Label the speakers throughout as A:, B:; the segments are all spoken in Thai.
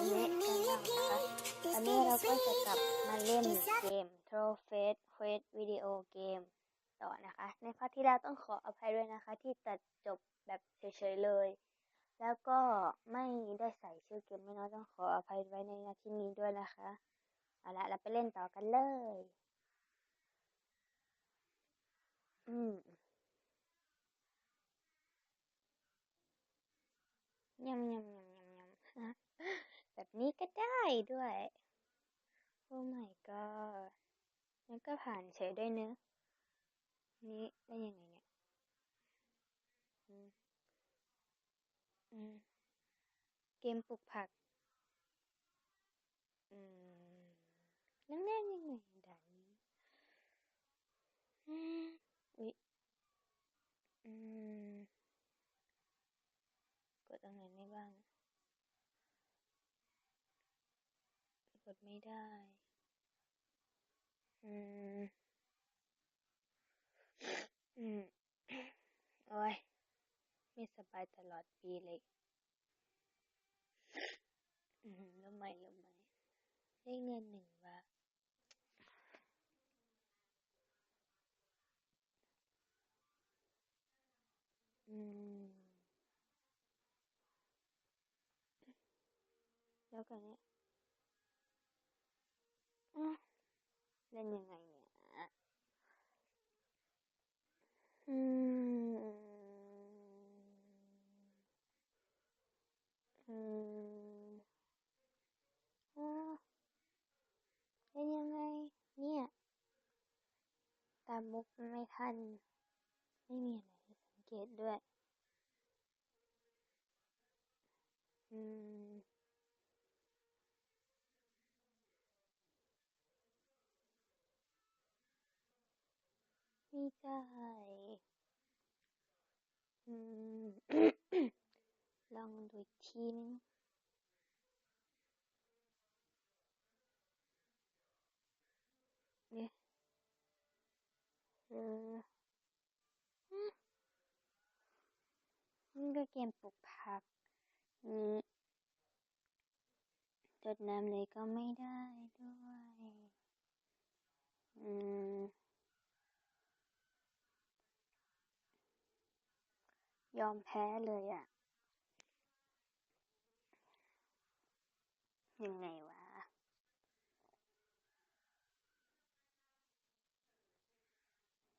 A: เมะกันบ้างนะคะตอนนี้เราก็จะกลับมาเล่นเกม Trophy Quest วิดีโอเกมต่อนะคะในพาร์ทที่แล้วต้องขออภัยด้วยนะคะที่ตัดจบแบบเฉยๆเลยแล้วก็ไม่ได้ใส่ชื่อเกมไม่น้อยต้องขออภัยไว้ในนาทีนี้ด้วยนะคะเอาละเราไปเล่นต่อกันเลยยำยำยำยำยำแบบนี้ก็ได้ด้วยโอ้ my god แล้วก็ผ่านเฉยด้วยเนอะนี่ได้ยังไงเนี่ยเกมปลูกผักนั่งแน่ยังไงด่านนี้อุ๊ยกดตรงไหนได้บ้างกดไม่ได้โอ้ยไม่สบายตลอดปีเลยแล้วไม่ได้เงิน1 บาทแล้วกันเนี่ยเล่นยังไงเนี่ยเล่นยังไงเนี่ยตามมุกไม่ทันไม่มีอะไรให้สังเกตด้วยไม่ได้ลองดูอีกทีนึงเนี่ยนี่ก็เกมปลูกผักนี้จดน้ำเลยก็ไม่ได้ด้วยยอมแพ้เลยอ่ะยังไงวะ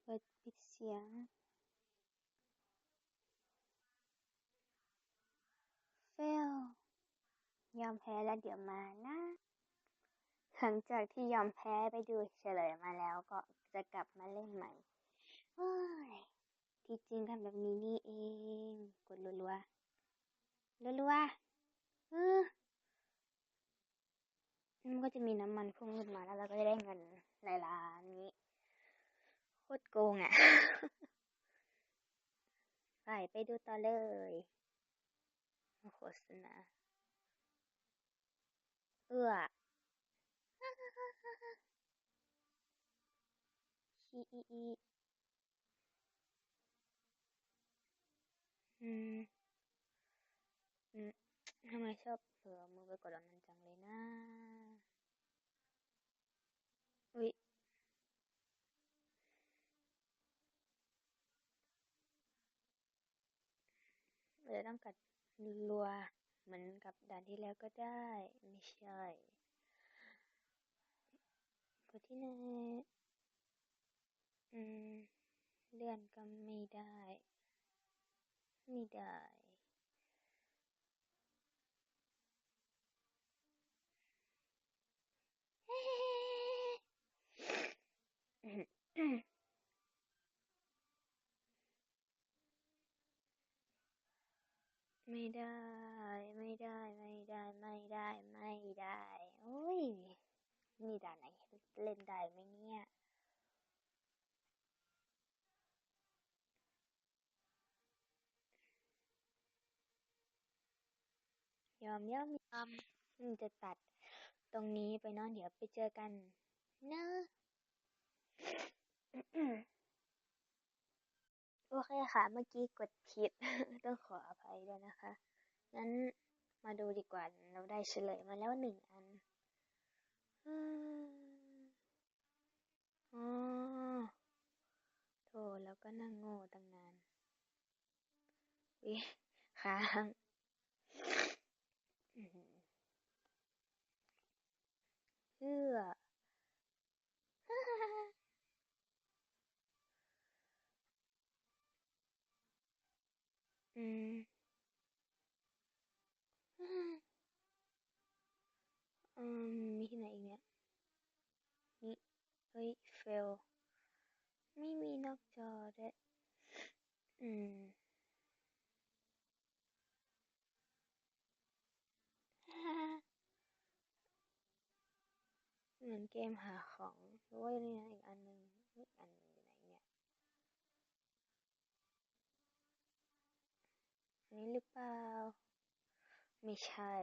A: เปิดปิดเสียงเฟลยอมแพ้แล้วเดี๋ยวมานะหลังจากที่ยอมแพ้ไปดูเฉลยมาแล้วก็จะกลับมาเล่นใหม่ที่จริงทำแบบนี้นี่เองกดรัวมันก็จะมีน้ำมันพุ่งขึ้นมาแล้วเราก็จะได้เงินในร้านนี้โคตรโกงอ่ะ ไปดูต่อเลยโฆษณาขี้อีทำไมชอบเผลอมือไปกดอันนั้นจังเลยนะอุ๊ยเราต้องกัดรัวเหมือนกับด่านที่แล้วก็ได้ไม่ใช่กดที่ไหนเลื่อนก็ไม่ได้ไม่ได้โอ้ยมีด่านไหนเล่นได้ไหมเนี่ยยอมจะตัดตรงนี้ไปเนาะเดี๋ยวไปเจอกันเนอะโอเคค่ะเมื่อกี้กดผิด ต้องขออภัยด้วยนะคะงั้นมา ดูดีกว่าเราได้เฉลยมาแล้ว1 อันอ๋อโธ่แล้วก็นั่งโง่ตั้งนานวิค้างเพื่อมีที่ไหนอีกเนี่ยนี่เฮ้ยเฟลไม่มีนอกจอด้วยเหมือนเกมหาของหรือว่านี่นะอีกอันหนึ่งอีกอันหนึ่งอยู่ไหนเนี่ยอันนี้หรือเปล่าไม่ใช่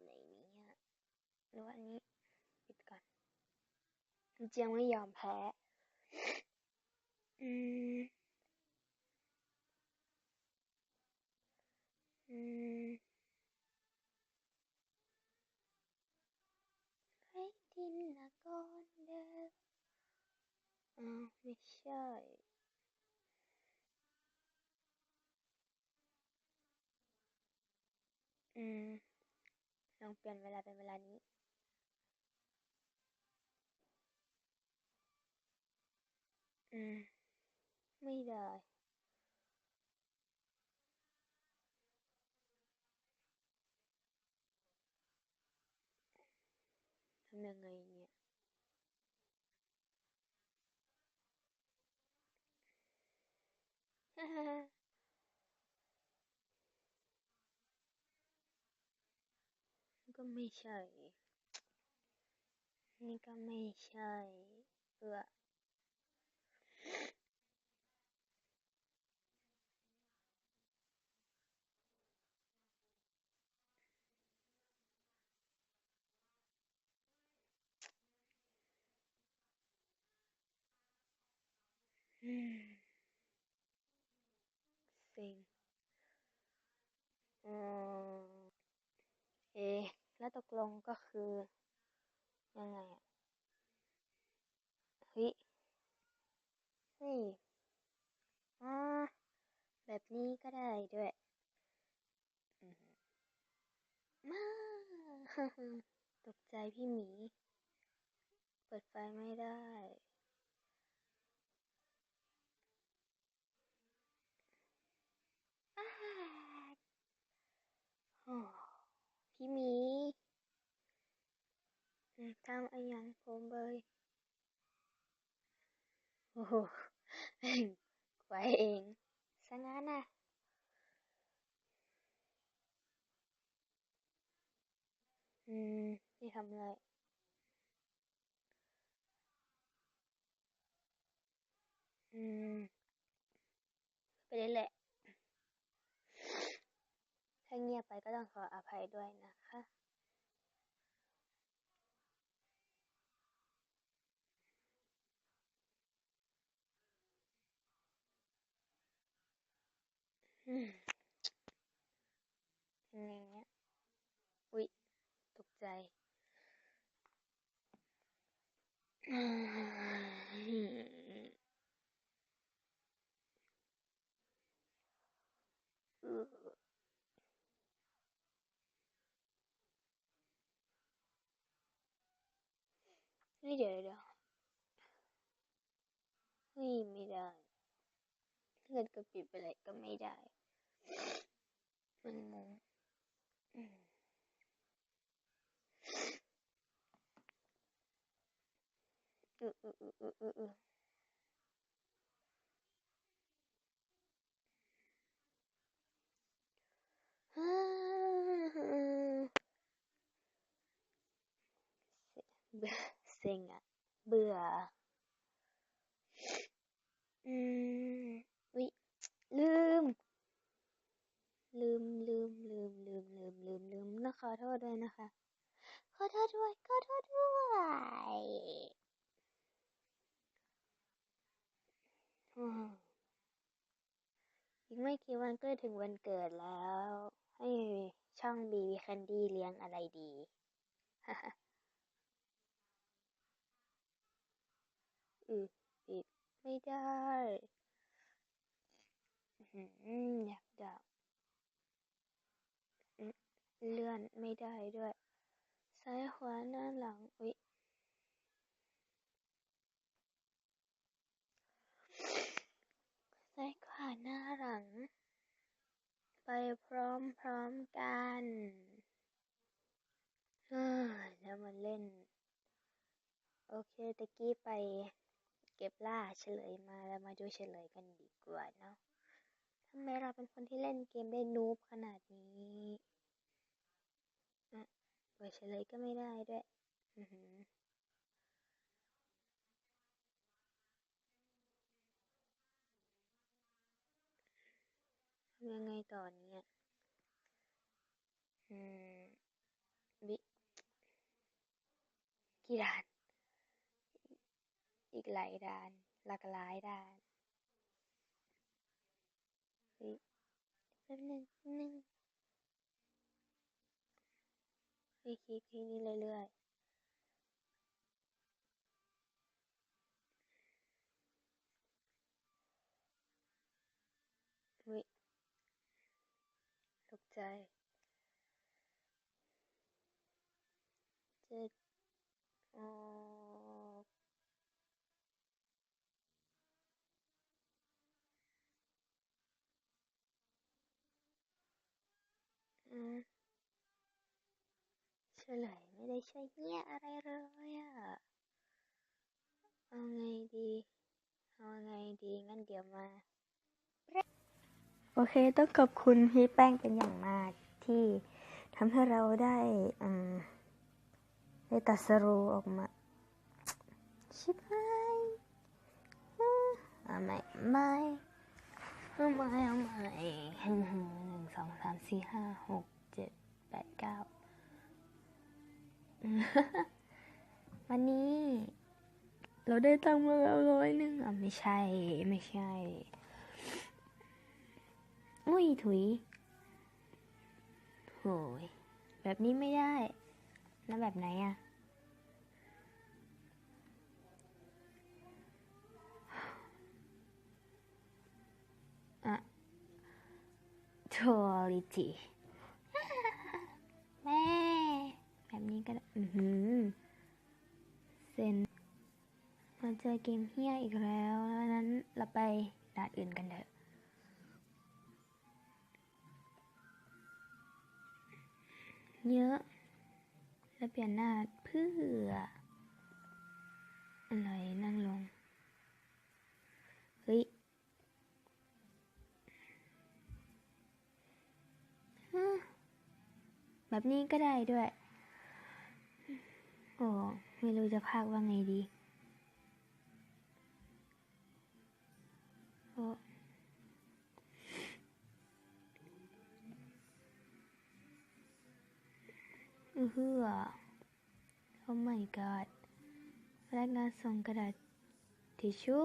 A: ไหนเนี่ยหรือว่าอันนี้ปิดก่อนจริงๆไม่ยอมแพ้ให้ดินละก่อนเด้อไม่ใช่ลองเปลี่ยนเวลาเป็นเวลานี้ไม่ได้ทำยังไงเนี่ยก็ไม่ใช่นี่ก็ไม่ใช่เซ็งแล้วตกลงก็คือยังไงอ่ะเฮ้ยแบบนี้ก็ได้ด้วยมาตกใจพี่หมีเปิดไฟไม่ได้พี่หมีทำอะไรอย่างผมเบยโอ้โหไว้เองซะงั้นน่ะนี่ทำอะไรไปเลยแหละถ้าเงียบไปก็ต้องขออภัยด้วยนะคะยังไงเนี่ยอุ๊ยตกใจนี่เดี๋ยวเฮ้ยไม่ได้ถ้าเกิดกดปิดไปเลยก็ไม่ได้มันงงเบื่อเซ็งอ่ะเบื่ออุ๊ยลืมนะขอโทษด้วยนะคะขอโทษด้วยอีกไม่กี่วันก็ถึงวันเกิดแล้วให้ ช่อง BB Candy เลี้ยงอะไรดี ปิดไม่ได้อยากดับเลื่อนไม่ได้ด้วยซ้ายขวาหน้าหลังซ้ายขวาหน้าหลังไปพร้อมกันแล้วมาเล่นโอเคตะกี้ไปเก็บล่าเฉลยมาแล้วมาดูเฉลยกันดีกว่าเนาะทำไมเราเป็นคนที่เล่นเกมได้นูบขนาดนี้เปิดเฉลยก็ไม่ได้ด้วยยังไงต่อเนี่ยกี่ด่านอีกหลายด่านหลากหลายด่านแป๊บนึงไปคลิกที่นี่เรื่อยๆตกใจจะเฉลยไม่ได้ใช่เนี่ยอะไรเลยเอาไงดีงั้นเดี๋ยวมาโอเคต้องขอบคุณพี่แป้งเป็นอย่างมากที่ทำให้เราได้ตัดสรูออกมาชิบหายเอาใหม่1 2 3 4 5 6 7 8 9วันนี้เราได้ตังค์มาแล้ว100ไม่ใช่อุ้ยถุยโหยแบบนี้ไม่ได้แล้วแบบไหนทอริจิแม่แบบนี้ก็ได้เซ็นมาเจอเกมเฮี้ยอีกแล้วนั้นเราไปด่านอื่นกันเถอะเยอะแล้วเปลี่ยนหน้าเพื่ออะไรนั่งลงเฮ้ยแบบนี้ก็ได้ด้วยโอ้ไม่รู้จะพากว่าไงดีโอ้โอ้ my god พนักงานส่งกระดาษทิชชู่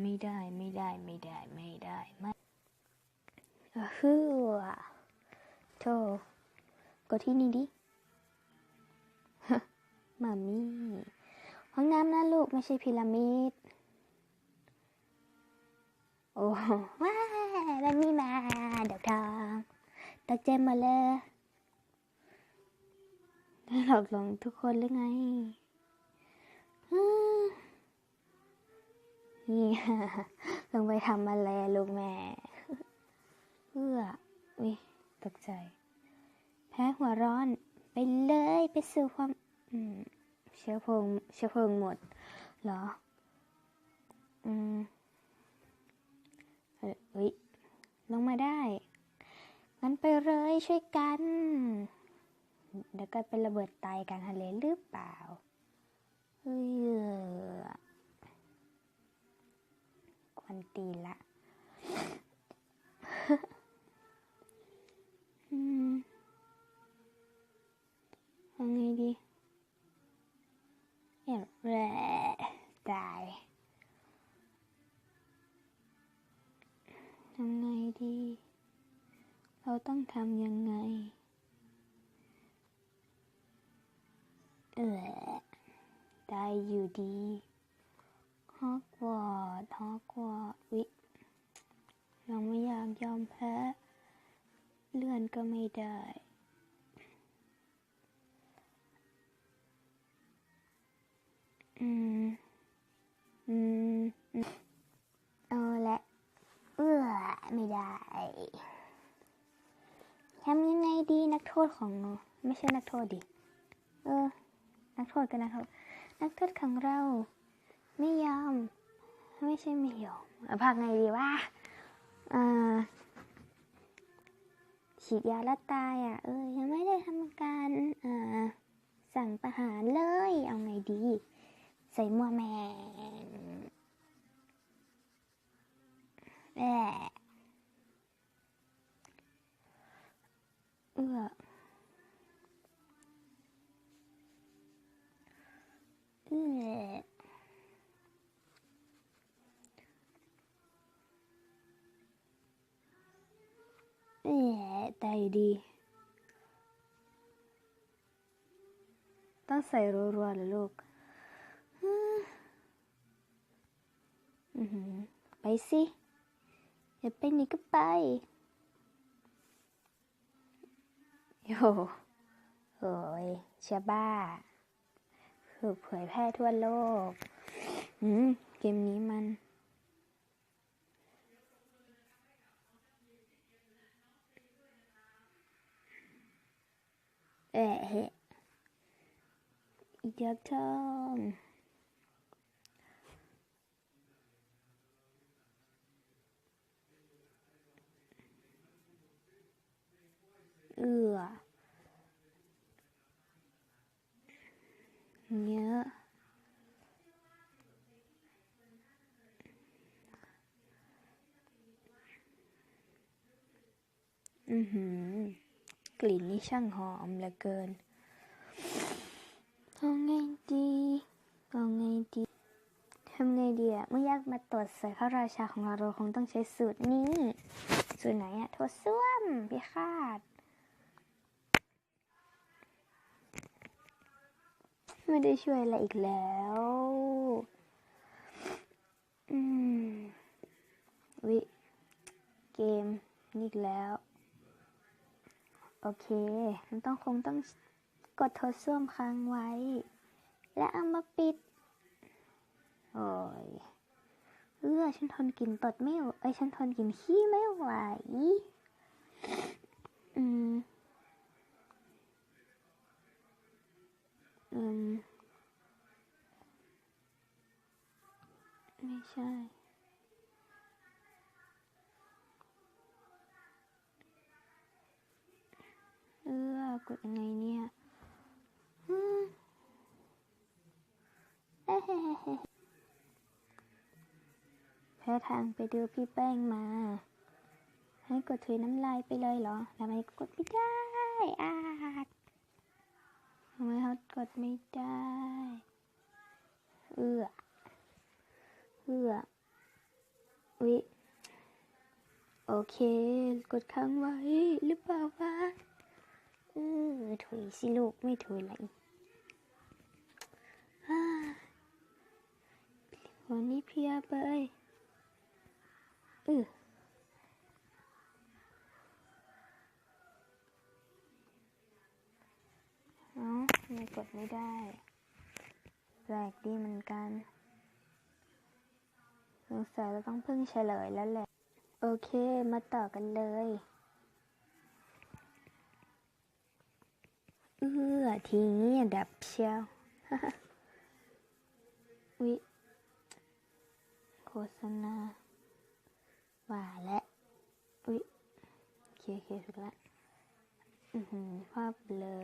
A: ไม่ได้โธ่กดที่นี่ดิมามี่ห้องน้ำนะลูกไม่ใช่พีระมิดโอ้ว้าแล้วมีมาดอกทองตกใจมาเลยได้หลอกลวงทุกคนหรือไงนี่ลงไปทำอะไรลูกแม่อุ๊ยตกใจแพ้หัวร้อนไปเลยไปสู่ความเชื้อเพลิงหมดเหรอลงมาได้งั้นไปเลยช่วยกันเดี๋ยวก็เป็นระเบิดตายกลางทะเลหรือเปล่าควันตีละ ยังไงดีแหละตายยังไงดีเราต้องทำยังไงได้อยู่ดีฮอกวอตส์วิเราไม่อยากยอมแพ้เลื่อนก็ไม่ได้เอาละไม่ได้ทำยังไงดีนักโทษของไม่ใช่นักโทษดินักโทษกันนะครับนักโทษของเราไม่ยอมไม่ใช่ไม่ยอมภาคไงดีวะฉีดยาแล้วตายยังไม่ได้ทำการสั่งประหารเลยเอาไงดีใส่มัวแมนได้ดีต้องใส่รัวๆเลยลูกไปสิอย่าไปไหนก็ไปโอ้ยเชื่อบ้าถูกเผยแพร่ทั่วโลกเกมนี้มันอีเด็กทองเยอะกลิ่นนี่ช่างหอมเหลือเกินเอาไงดีทำไงดีเมื่อยากมาตรวจใส่พระราชาของเราคงต้องใช้สูตรนี้สูตรไหนโทษส้วมพิฆาตไม่ได้ช่วยอะไรอีกแล้วเกมนี่อีกแล้วโอเคมันคงต้องกดโทษส้วมค้างไว้และเอามาปิดโอ้ยฉันทนกินตดไม่ไหวฉันทนกินขี้ไม่ไหวไม่ใช่กดยังไงเนี่ยแพ้ทางไปดูพี่แป้งมาให้กดถุยน้ำลายไปเลยเหรอทำไมกดไม่ได้ทำไมเขากดไม่ได้โอเคกดค้างไว้หรือเปล่าวะถุยสิลูกไม่ถุยอะไรวันนี้เพียเบยไม่กดไม่ได้แปลกดีเหมือนกันสงสัยเราต้องพึ่งเฉลยแล้วแหละโอเคมาต่อกันเลยทีนี้ดับเชียวโฆษณาว่าและโอเคถูกละภาพเบลอ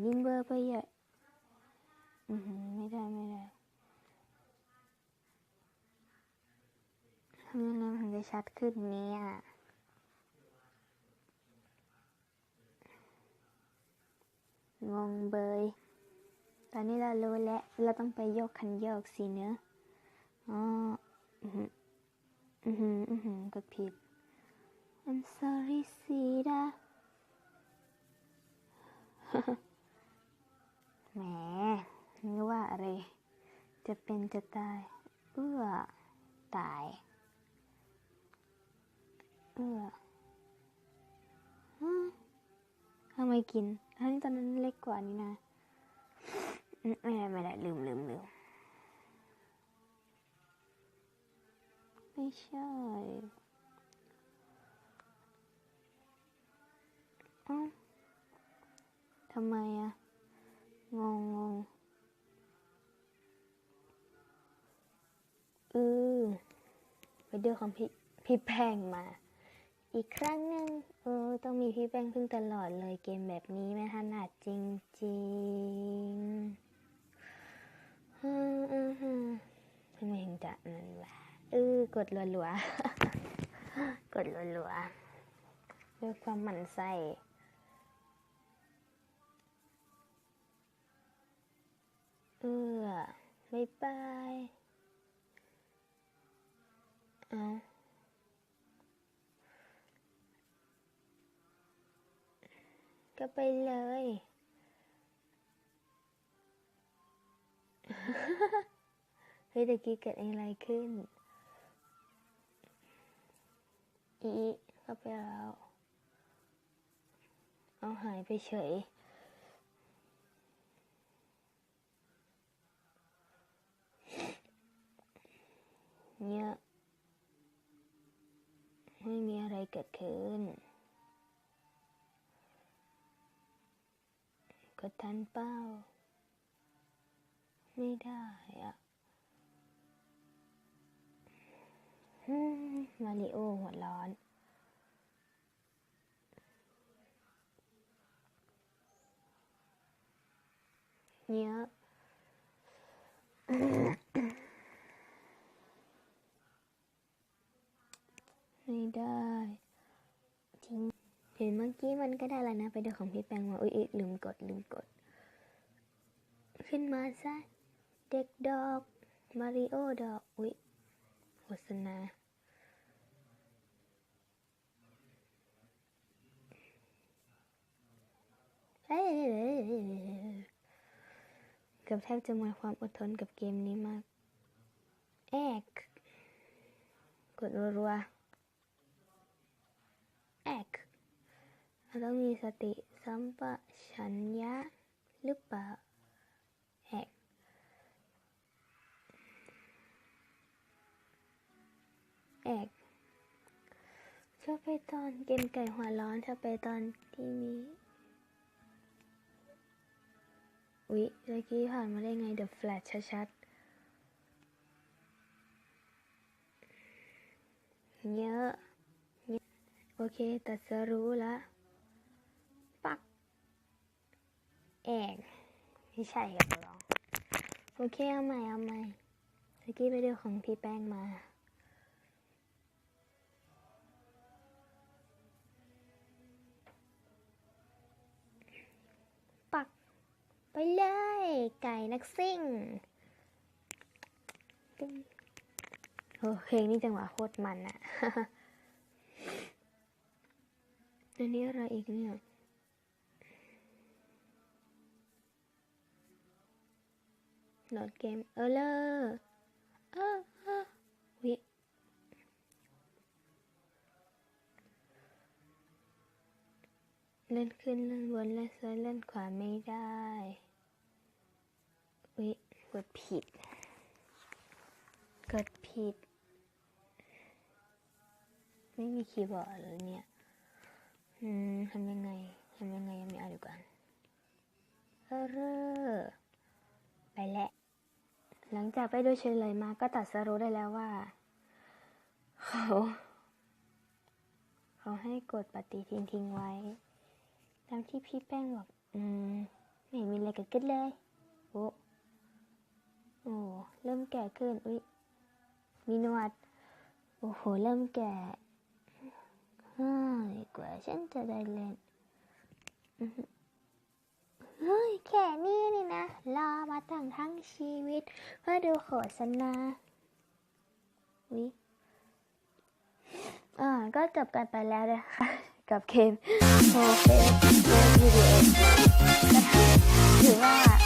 A: ยิ่งเบลอไปเยอะไม่ได้ทำยังไงมันถึงจะชัดขึ้นเนี่ย งงเบยตอนนี้เรารู้แล้วเราต้องไปโยกคันโยกสิเนอะอ๋อกดผิด I'm sorry ซีดา แหมนึกว่าอะไรจะเป็นจะตายตายทำไมกินทั้งตอนนั้นเล็กกว่านี้นะไม่ได้ลืมไม่ใช่ทำไมอะงงไปดูของพี่แพงมาอีกครั้งนึงต้องมีพี่แป้งพึ่งตลอดเลยเกมแบบนี้ไม่ถนัดจริงๆทำไมถึงจะนั่นวะกดรัวๆ กดรัวๆด้วยความหมั่นไส้บ๊ายบายก็ไปเลยเฮ้ยตะกี้เกิดอะไรขึ้นเข้าไปแล้วเอาหายไปเฉยเนี่ยไม่มีอะไรเกิดขึ้นกดทันเป้าไม่ได้อะมาริโอหัวร้อนเนี่ยไม่ได้ทิ้งเห็นเมื่อกี้มันก็ได้แล้วนะไปดูของพี่แปงมาลืมกดขึ้นมาซะเด็กดอกมาริโอดอกโฆษณากับแทบจะหมดความอดทนกับเกมนี้มากกดรัวเราต้องมีสติสัมปชัญญะหรือเปล่าชอบไปตอนเกมไก่หัวร้อนชอบไปตอนที่มีเมื่อกี้ผ่านมาได้ไงเดอะแฟลชชัดๆเยอะโอเคตัดสรู้ละปักไม่ใช่ครับลองโอเคเอาใหม่เมื่อกี้ไปดูของพี่แป้งมาปักไปเลยไก่นักซิ่งเพลงนี้จังหวะโคตรมันอะอันนี้อะไรอีกเนี่ยโหลดเกมเล่นขึ้นเล่นบนเล่นซ้ายเล่นขวาไม่ได้กดผิดไม่มีคีย์บอร์ดเลยเนี่ยทำยังไงยังไม่เอาดีกว่าไปแล้วหลังจากไปดูเฉลยมาก็ตัดสรุปได้แล้วว่าเขาให้กดปฏิทินทิ้งไว้ตามที่พี่แป้งบอกไม่มีอะไรเกิดขึ้นเลยเริ่มแก่ขึ้นมีหนวดเริ่มแก่กว่าฉันจะได้เล่น เฮ้ยแค่นี้นี่นะรอมาทั้งชีวิตเพื่อดูโฆษณาวิก็จบกันไปแล้วนะคะกับเกมโปรเฟสวิดีโอถือว่า